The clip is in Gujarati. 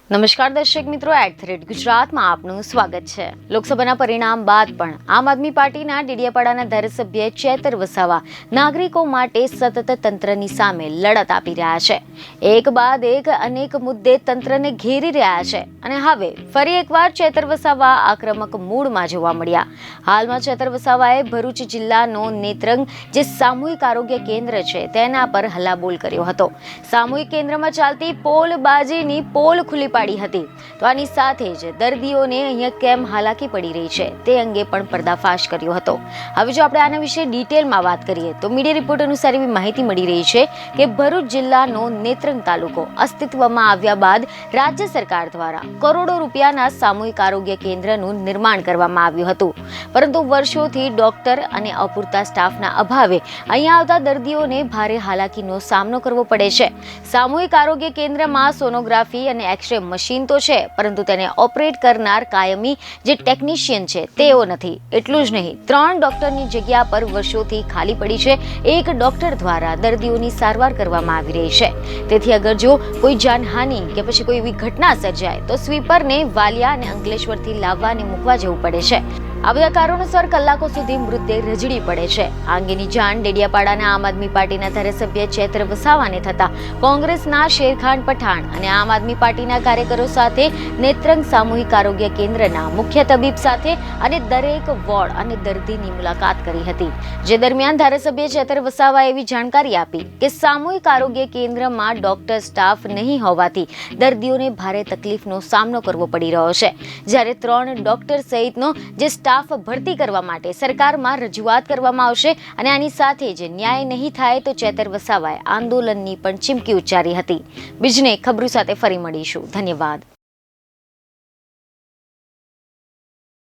નમસ્કાર દર્શક મિત્રો, @ગુજરાતમાં આપનું સ્વાગત છે। લોકસભાના પરિણામ બાદ પણ આમ આદમી પાર્ટીના ડેડિયાપાડાના ધારાસભ્ય ચેતર વસાવા નાગરિકો માટે સતત તંત્રની સામે લડત આપી રહ્યા છે। એક બાદ એક અનેક મુદ્દે તંત્રને ઘેરી રહ્યા છે અને હવે ફરી એકવાર ચેતર વસાવા આક્રમક મૂડમાં જોવા મળ્યા। હાલમાં ચેતર વસાવાએ ભરૂચ જિલ્લાનો નેત્રંગ જે સામૂહિક આરોગ્ય કેન્દ્ર છે તેના પર હલ્લાબોલ કર્યો હતો। સામૂહિક કેન્દ્રમાં ચાલતી પોલબાજીની પોલ ખુલ્લી પાડી હતી તો આની સાથે જ દર્દીઓને અહીંયા કેમ હાલાકી પડી રહી છે તે અંગે પણ પર્દાફાશ કર્યો હતો। હવે જો આપણે આના વિશે ડિટેલમાં વાત કરીએ તો મીડિયા રિપોર્ટ અનુસાર એવી માહિતી મળી રહી છે કે ભરૂચ જિલ્લાનો નેત્રંગ તાલુકો અસ્તિત્વમાં આવ્યા બાદ રાજ્ય સરકાર દ્વારા કરોડો રૂપિયાના સામૂહિક આરોગ્ય કેન્દ્રનું નિર્માણ કરવામાં આવ્યું હતું, પરંતુ વર્ષોથી ડોક્ટર અને અપૂરતા સ્ટાફના અભાવે અહીંયા આવતા દર્દીઓને ભારે હાલાકીનો સામનો કરવો પડે છે। સામૂહિક આરોગ્ય કેન્દ્રમાં સોનોગ્રાફી અને એક્સરે મશીન તો છે, પરંતુ તેને ઓપરેટ કરનાર કાયમી જે ટેકનિશિયન છે તેઓ નથી। એટલું જ નહીં, 3 ડોક્ટરની જગ્યા પર વર્ષોથી ખાલી પડી છે। એક ડોક્ટર દ્વારા દર્દીઓની સારવાર કરવામાં આવી રહી છે। તેથી અગર જો કોઈ જાનહાનિ કે પછી કોઈ એવી ઘટના સર્જાય તો સ્વીપરને વાલિયા અને અંકલેશ્વરથી લાવવા અને મૂકવા જવું પડે છે। આ બધા કારણોસર કલાકો સુધી મૃતદેહ રજડી પડે છે। આ અંગેની જાણ ડેડિયાપાડાના આમ આદમી પાર્ટીના ધારાસભ્ય ચેતર વસાવાને થતા કોંગ્રેસના શેરખાન પઠાણ અને આમ આદમી પાર્ટીના કાર્યકરો સાથે નેત્રંગ સામૂહિક આરોગ્ય કેન્દ્રના મુખ્ય તબીબ સાથે અને દરેક વોર્ડ અને દર્દીની મુલાકાત કરી હતી। જે દરમિયાન ધારાસભ્ય ચેતર વસાવાએ એવી જાણકારી આપી કે સામૂહિક આરોગ્ય કેન્દ્રમાં ડોક્ટર સ્ટાફ નહીં હોવાથી દર્દીઓને ભારે તકલીફનો સામનો કરવો પડી રહ્યો છે। જ્યારે 3 ડોક્ટર સહિતનો જે સ્ટાફ ભરતી કરવા માટે સરકારમાં રજૂઆત કરવામાં આવશે અને આની સાથે જ ન્યાય નહીં થાય તો ચેતર વસાવાએ આંદોલનની પણ ચીમકી ઉચ્ચારી હતી। બીજને ખબરો સાથે ફરી મળીશું। ધન્યવાદ।